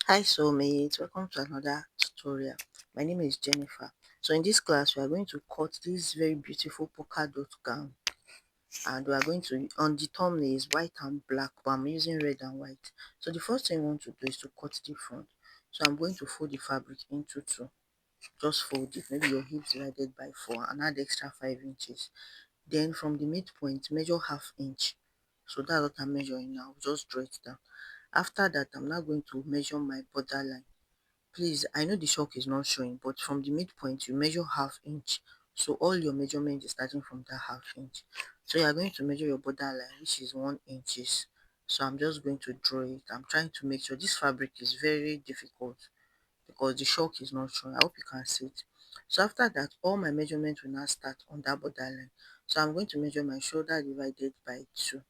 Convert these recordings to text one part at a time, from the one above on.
Hi soulmates, welcome to another tutorial. My name is Jennifer. So in this class we are going to cut this very beautiful polka dot gown, and we are going to, on the thumbnail is white and black, but I'm using red and white. So the first thing I want to do is to cut the front. So I'm going to fold the fabric into two. Just fold it, maybe your hips divided by 4, and add extra 5 inches. Then from the midpoint measure half inch. So that's what I'm measuring now. Just draw it down. After that, I'm now going to measure my borderline. Please, I know the chalk is not showing, but from the midpoint you measure half inch. So all your measurement is starting from that half inch. So you are going to measure your borderline, which is 1 inches. So I'm just going to draw it. I'm trying to make sure this fabric is very difficult because the chalk is not showing. I hope you can see it. So after that, all my measurements will now start on that borderline. So I'm going to measure my shoulder divided by 2,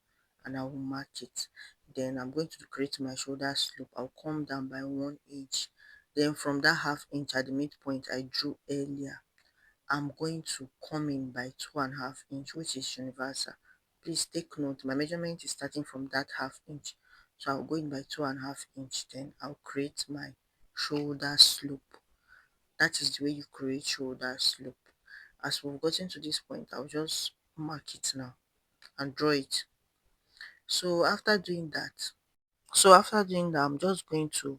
and I will mark it. Then I'm going to create my shoulder slope. I'll come down by 1 inch. Then from that half inch at the midpoint I drew earlier, I'm going to come in by 2.5 inch, which is universal. Please take note, my measurement is starting from that half inch. So I'll go in by 2.5 inch, then I'll create my shoulder slope. That is the way you create shoulder slope. As we've gotten to this point, I'll just mark it now and draw it. So after doing that, I'm just going to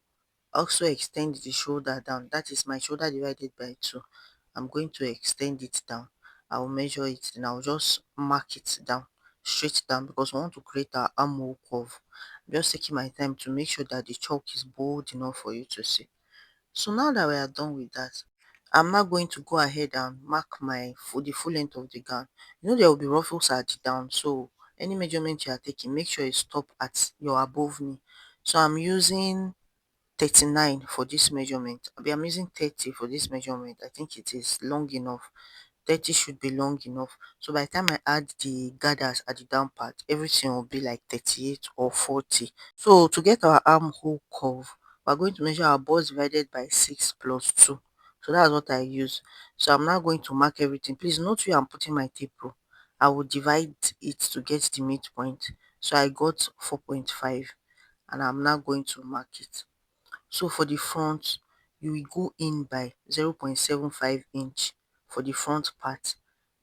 also extend the shoulder down. That is my shoulder divided by 2. I'm going to extend it down. I will measure it and I'll just mark it down, straight down, because I want to create our armhole curve. I'm just taking my time to make sure that the chalk is bold enough for you to see. So now that we are done with that, I'm now going to go ahead and mark the full length of the gown. You know there will be ruffles at the down, so any measurement you are taking, make sure you stop at your above knee. So I'm using 39 for this measurement. I'm using 30 for this measurement. I think it is long enough. 30 should be long enough. So by the time I add the gathers at the down part, everything will be like 38 or 40. So to get our armhole curve, we're going to measure our bust divided by 6 plus 2. So that's what I use. So I'm now going to mark everything. Please note where I'm putting my tape rule. I will divide it to get the midpoint. So I got 4.5, and I'm now going to mark it. So for the front, you will go in by 0.75 inch for the front part,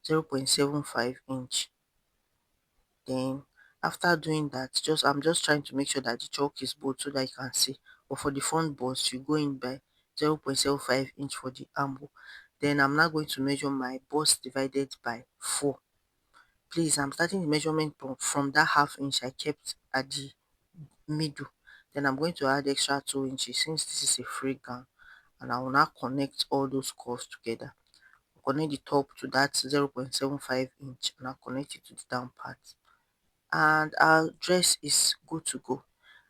0.75 inch. Then after doing that, I'm just trying to make sure that the chalk is bold so that you can see. But for the front bust, you go in by 0.75 inch for the armhole. Then I'm now going to measure my bust divided by 4. Please, I'm starting the measurement from that half inch I kept at the middle. Then I'm going to add extra 2 inches since this is a free gown, and I will now connect all those curves together. Connect the top to that 0.75 inch and I'll connect it to the down part, and our dress is good to go.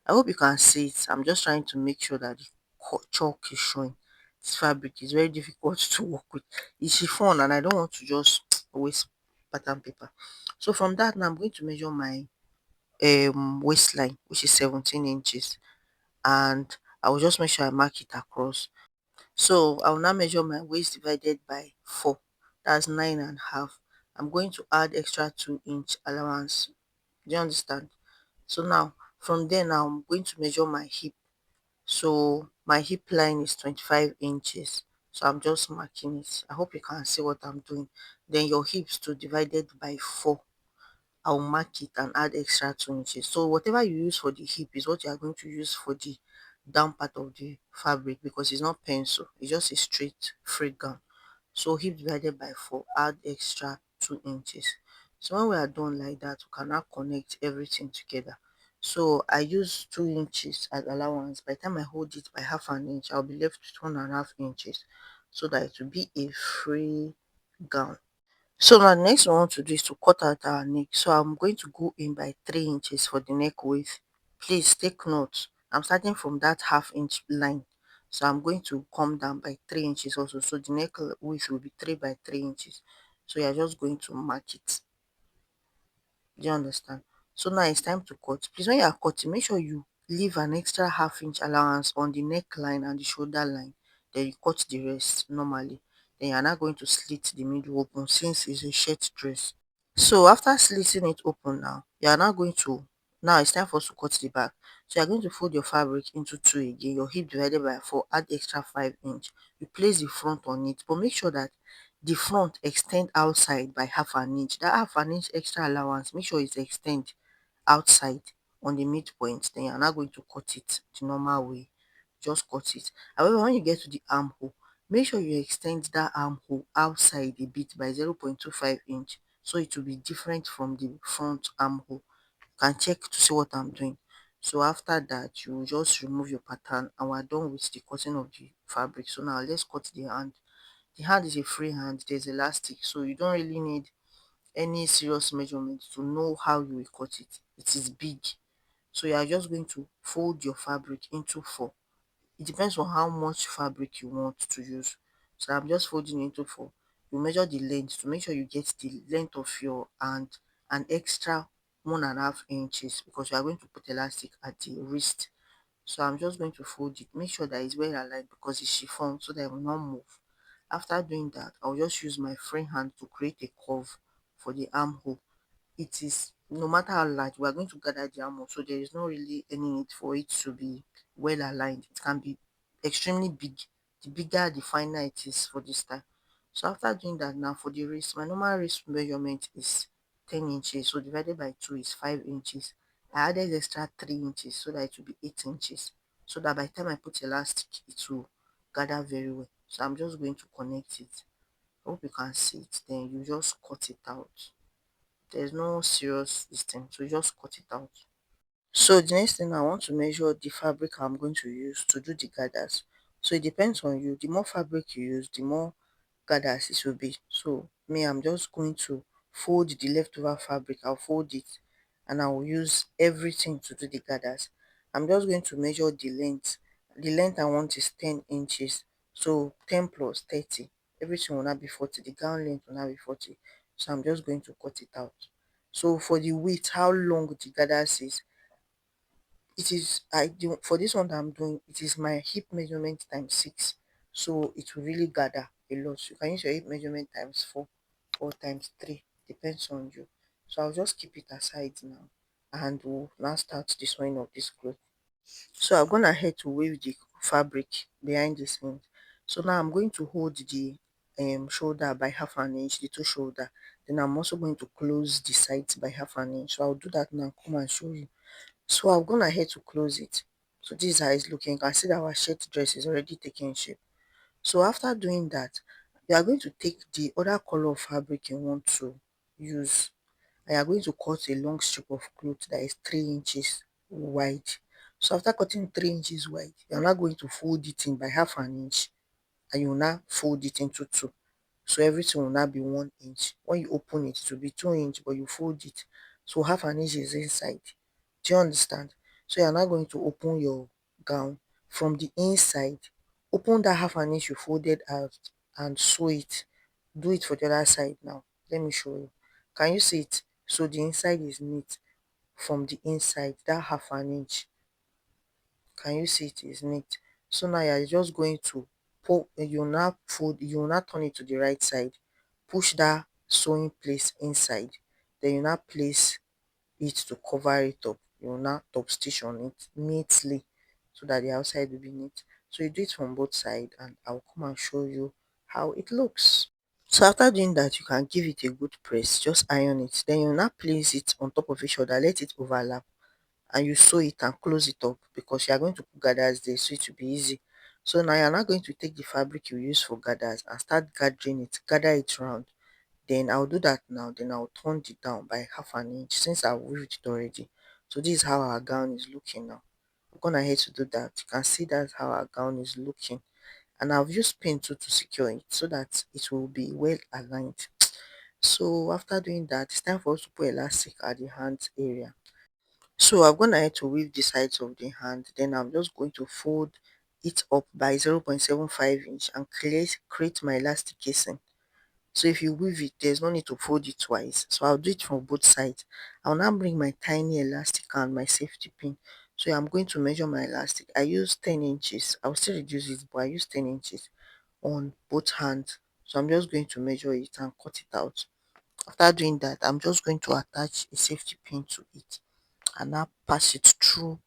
I hope you can see it. I'm just trying to make sure that the chalk is showing. This fabric is very difficult to work with. It's chiffon and I don't want to just waste pattern paper. So from that now I'm going to measure my waistline, which is 17 inches, and I will just make sure I mark it across. So I will now measure my waist divided by 4. That's 9.5. I'm going to add extra 2 inch allowance. Do you understand? So now from there now I'm going to measure my hip. So my hip line is 25 inches. So I'm just marking it. I hope you can see what I'm doing. Then your hips to divided by 4. I'll mark it and add extra 2 inches. So whatever you use for the hip is what you are going to use for the down part of the fabric, because it's not pencil, it's just a straight free gown. So hip divided by 4, add extra 2 inches. So when we are done like that, we can now connect everything together. So I use 2 inches as allowance. By the time I hold it by half an inch, I'll be left with 1.5 inches, so that it will be a free gown. So now the next one I want to do is to cut out our neck. So I'm going to go in by 3 inches for the neck width. Please take note, I'm starting from that half inch line. So I'm going to come down by 3 inches also. So the neck width will be 3 by 3 inches. So you're just going to mark it. Do you understand? So now it's time to cut. Please, when you are cutting, make sure you leave an extra half inch allowance on the neckline and the shoulder line. Then you cut the rest normally. Then you're not going to slit the middle open since it's a shirt dress. So after slitting it open now, you are now going to, now it's time for us to cut the back. So you're going to fold your fabric into two again, your hip divided by 4, add extra 5 inch. You place the front on it, but make sure that the front extend outside by half an inch. That half an inch extra allowance, make sure it extend outside on the midpoint. Then you're not going to cut it the normal way. Just cut it. However, when you get to the armhole, make sure you extend that armhole outside a bit by 0.25 inch, so it will be different from the front armhole. Can check to see what I'm doing. So after that, you just remove your pattern and we're done with the cutting of the fabric. So now let's cut the hand. The hand is a free hand, there's elastic, so you don't really need any serious measurement to know how you will cut it. It is big. So you are just going to fold your fabric into four. It depends on how much fabric you want to use. So I'm just folding into four. You measure the length to make sure you get the length of your hand an extra 1.5 inches, because you are going to put elastic at the wrist. So I'm just going to fold it. Make sure that it's well aligned because it's chiffon, so that it will not move. After doing that, I'll just use my free hand to create a curve for the armhole. It is, no matter how large, we are going to gather the armhole, so there is not really any need for it to be well aligned. It can be extremely big. The bigger, the finer it is for this style. So after doing that, now for the wrist, my normal wrist measurement is 10 inches, so divided by 2 is 5 inches. I added extra 3 inches so that it will be 8 inches, so that by the time I put elastic, it will gather very well. So I'm just going to connect it. I hope you can see it. Then you just cut it out. There's no serious distance, so just cut it out. So the next thing, I want to measure the fabric I'm going to use to do the gathers. So it depends on you. The more fabric you use, the more gathers it will be. So me, I'm just going to fold the leftover fabric. I'll fold it and I will use everything to do the gathers. I'm just going to measure the length. The length I want is 10 inches. So 10 plus 30. Everything will not be 40. The gown length will not be 40. So I'm just going to cut it out. So for the width, how long the gathers is, it is, I do for this one that I'm doing, it is my hip measurement times 6, so it will really gather a lot. You can use your hip measurement times 4 or times 3, depends on you. So I'll just keep it aside now and we'll now start the sewing of this cloth. So I'm gonna head to weave the fabric behind the scenes. So now I'm going to hold the shoulder by half an inch, the two shoulder. Then I'm also going to close the sides by half an inch. So I'll do that now, come and show you. So I've gone ahead to close it. So this is how it's looking. You can see that our shirt dress is already taking shape. So after doing that, you are going to take the other color of fabric you want to use. And you are going to cut a long strip of cloth that is 3 inches wide. So after cutting 3 inches wide, you are now going to fold it in by half an inch, and you will now fold it into two. So everything will now be 1 inch. When you open it, it will be 2 inch, but you fold it. So half an inch is inside. Do you understand? So you are now going to open your gown from the inside. Open that half an inch you folded out and sew it. Do it for the other side now. Let me show you. Can you see it? So the inside is neat from the inside, that half an inch. Can you see it is neat? So now you're just going to pull, you now fold, you now turn it to the right side, push that sewing place inside, then you now place it to cover it up. You will now top stitch on it neatly so that the outside will be neat. So you do it from both sides and I'll come and show you how it looks. So after doing that, you can give it a good press, just iron it. Then you now place it on top of each other, let it overlap, and you sew it and close it up because you are going to put gathers there, so it will be easy. So now you're not going to take the fabric you use for gathers and start gathering it, gather it round. Then I'll do that now. Then I'll turn it down by half an inch since I've weaved it already. So this is how our gown is looking now. I'm gonna head to do that. You can see that's how our gown is looking. And I've used pin too to secure it so that it will be well aligned. So after doing that, it's time for us to put elastic at the hand area. So I'm gonna head to weave the sides of the hand. Then I'm just going to fold it up by 0.75 inch and create my elastic casing. So if you weave it, there's no need to fold it twice. So I'll do it from both sides. I'll now bring my tiny elastic and my safety pin. So I'm going to measure my elastic. I use 10 inches. I'll still reduce it, but I use 10 inches on both hands. So I'm just going to measure it and cut it out. After doing that, I'm just going to attach a safety pin to it and now pass it through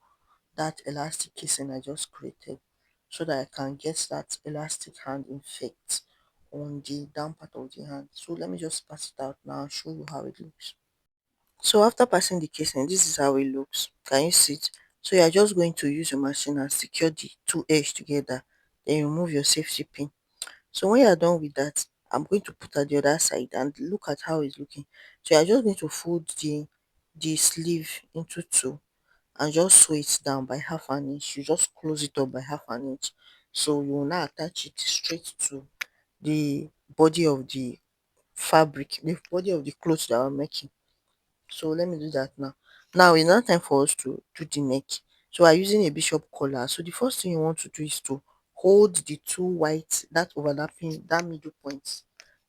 that elastic casing I just created, so that I can get that elastic hand effect on the down part of the hand. So let me just pass it out now and show you how it looks. So after passing the casing, this is how it looks. Can you see it? So you are just going to use your machine and secure the two edges together. Then remove your safety pin. So when you are done with that, I'm going to put at the other side and look at how it's looking. So you are just going to fold the sleeve into two and just sew it down by half an inch. You just close it up by half an inch. So you will now attach it straight to the body of the fabric, the body of the clothes that we're making. So let me do that now. Now it's now time for us to do the neck. So we're using a bishop collar. So the first thing you want to do is to hold the two white, that overlapping, that middle point,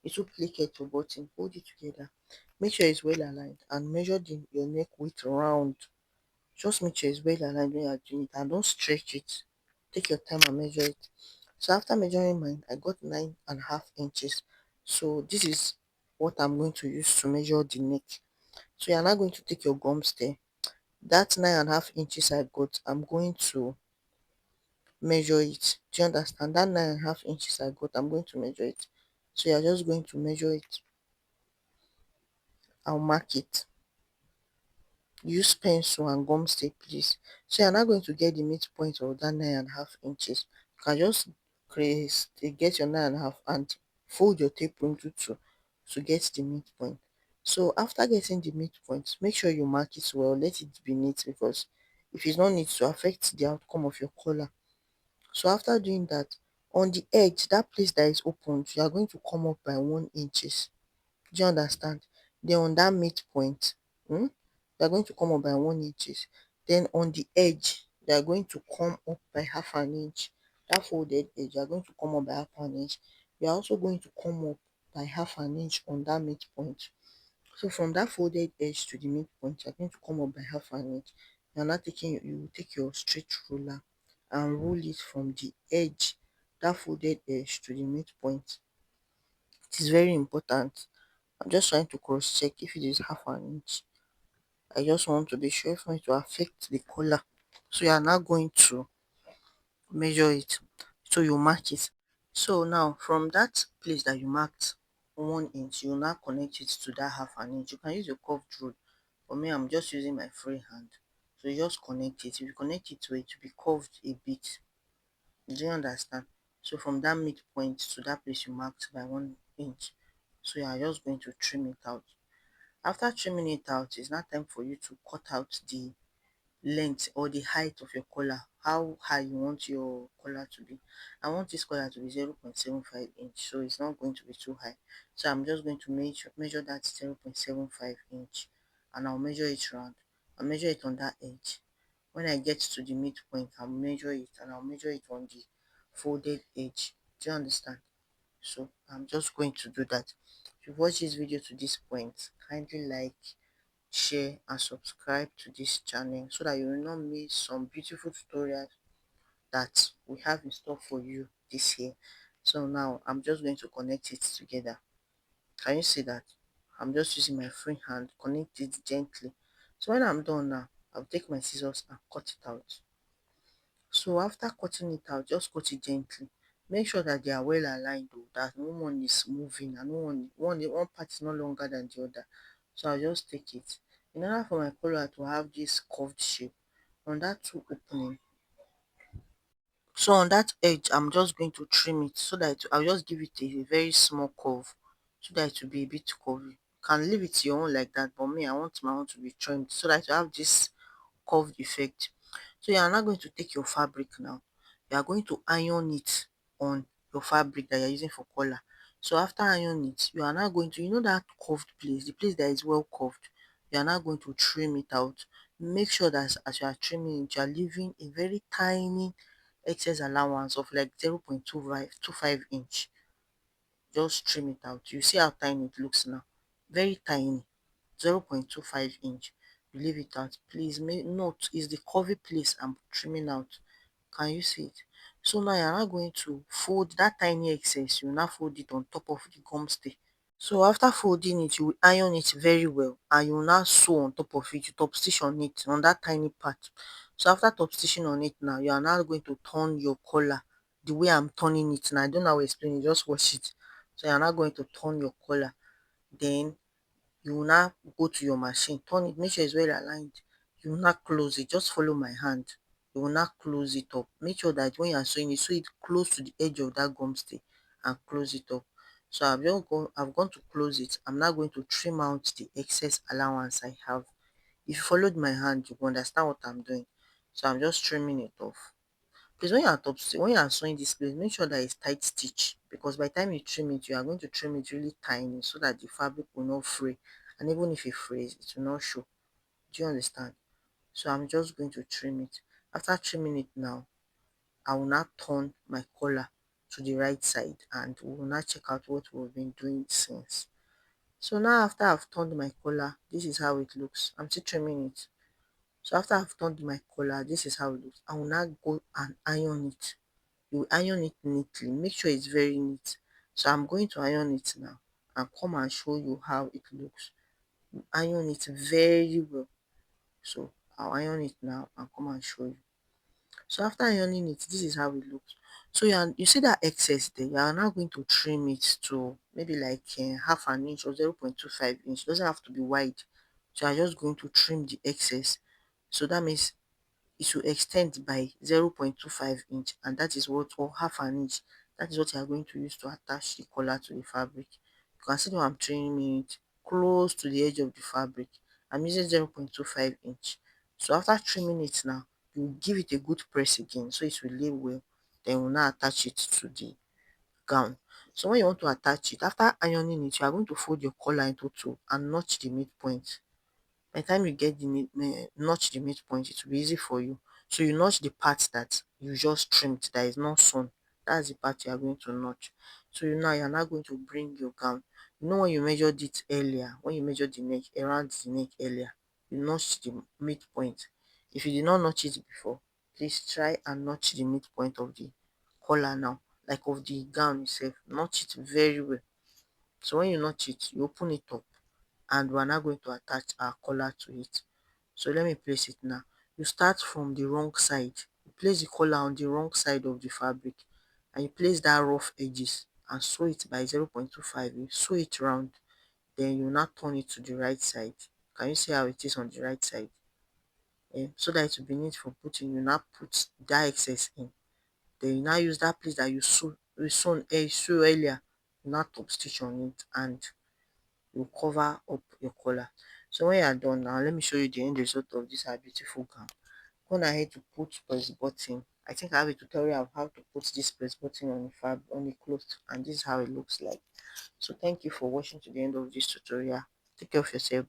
the two placket or button, hold it together. Make sure it's well aligned and measure your neck width round. Just make sure it's well aligned when you're doing it and don't stretch it. Take your time and measure it. So after measuring mine, I got 9.5 inches. So this is what I'm going to use to measure the neck. So you're now going to take your gums there. That 9.5 inches I got, I'm going to measure it. Do you understand? That 9.5 inches I got, I'm going to measure it. So you're just going to measure it. I'll mark it. Use pencil and gum tape, please. So you're now going to get the midpoint of that 9.5 inches. You can just create, get your 9.5 and fold your tape into two to get the midpoint. So after getting the midpoint, make sure you mark it well. Let it be neat, because if it's not neat, to affect the outcome of your collar. So after doing that, on the edge, that place that is opened, you are going to come up by 1 inches. Do you understand? Then on that midpoint, they are going to come up by 1 inches. Then on the edge, they are going to come up by half an inch. That folded edge, you are going to come up by half an inch. You are also going to come up by half an inch on that midpoint. So from that folded edge to the midpoint, you are going to come up by half an inch. You are now taking, you will take your straight ruler and roll it from the edge, that folded edge, to the midpoint. It is very important. I'm just trying to cross check if it is half an inch. I just want to be sure for it to affect the color. So you are now going to measure it. So you mark it. So now from that place that you marked 1 inch, you now connect it to that half an inch. You can use your curved rule. For me, I'm just using my free hand. So you just connect it. If you connect it to it, will be curved a bit. Do you understand? So from that midpoint to that place you marked by 1 inch. So you are just going to trim it out. After trimming it out, it's now time for you to cut out the length or the height of your collar. How high you want your collar to be. I want this collar to be 0.75 inch, so it's not going to be too high. So I'm just going to measure that 0.75 inch, and I'll measure it round. I'll measure it on that edge. When I get to the midpoint, I'll measure it, and I'll measure it on the folded edge. Do you understand? So I'm just going to do that. If you watch this video to this point, kindly like, share and subscribe to this channel so that you will not miss some beautiful tutorials that we have in store for you this year. So now I'm just going to connect it together. Can you see that? I'm just using my free hand, connect it gently. So when I'm done now, I'll take my scissors and cut it out. So after cutting it out, just cut it gently. Make sure that they are well aligned though, that no one is moving and one part is no longer than the other. So I'll just take it. In order for my collar to have this curved shape, on that two opening, so on that edge, I'm just going to trim it so that I'll just give it a very small curve so that it will be a bit curvy. You can leave it your own like that, but me, I want my own to be trimmed so that you have this curved effect. So you are now going to take your fabric now. You are going to iron it on your fabric that you're using for collar. So after iron it, you are now going to, that curved place, the place that is well curved, you are now going to trim it out. Make sure that as you are trimming it, you are leaving a very tiny excess allowance of like 0.25 inch. Just trim it out. You see how tiny it looks now. Very tiny. 0.25 inch. You leave it out. Please note is the curvy place I'm trimming out. Can you see it? So now you're not going to fold that tiny excess. You now fold it on top of the gum stay. So after folding it, you will iron it very well, and you will now sew on top of it. You top stitch on it on that tiny part. So after top stitching on it now, you are now going to turn your collar the way I'm turning it now. I don't know how to explain it, just watch it. So you are now going to turn your collar. Then you will now go to your machine, turn it, make sure it's well aligned. You will not close it, just follow my hand. You will not close it up. Make sure that when you are sewing it, sew it close to the edge of that gum stay and close it up. So I've gone to close it. I'm now going to trim out the excess allowance I have. If you followed my hand, you will understand what I'm doing. So I'm just trimming it off. Please, when you are sewing this place, make sure that it's tight stitch, because by the time you trim it, you are going to trim it really tiny so that the fabric will not fray, and even if it frays, it will not show. Do you understand? So I'm just going to trim it. After trimming it now, I will now turn my collar to the right side, and we will now check out what we've been doing since. So now after I've turned my collar, this is how it looks. I'm still trimming it. So after I've turned my collar, this is how it looks. I will now go and iron it. You iron it neatly, make sure it's very neat. So I'm going to iron it now and come and show you how it looks. You iron it very well. So I'll iron it now and come and show you. So after ironing it, this is how it looks. So you see that excess there, you are now going to trim it to maybe like half an inch or 0.25 inch. It doesn't have to be wide. So I'm just going to trim the excess. So that means it will extend by 0.25 inch, and that is what, or half an inch, that is what you are going to use to attach the collar to the fabric. You can see that I'm trimming it close to the edge of the fabric. I'm using 0.25 inch. So after trimming it now, you give it a good press again so it will lay well. Then we'll now attach it to the gown. So when you want to attach it, after ironing it, you are going to fold your collar into two and notch the midpoint. By the time you get the notch the midpoint, it will be easy for you. So you notch the part that you just trimmed, that is not sewn. That's the part you are going to notch. So you're now going to bring your gown. You know when you measured it earlier, when you measured the neck, around the neck earlier, you notch the midpoint. If you did not notch it before, please try and notch the midpoint of the collar now, like of the gown itself. Notch it very well. So when you notch it, you open it up, and we're now going to attach our collar to it. So let me place it now. You start from the wrong side. You place the collar on the wrong side of the fabric, and you place that rough edges and sew it by 0.25. You sew it round, then you now turn it to the right side. Can you see how it is on the right side? So that it will be neat for putting. You now put that excess in. Then you now use that place that you sew earlier. You now top stitch on it, and you cover up your collar. So when you are done now, let me show you the end result of this our beautiful gown. Go ahead to put press button. I think I have a tutorial of how to put this press button on the on the cloth, and this is how it looks like. So thank you for watching to the end of this tutorial. Take care of yourself.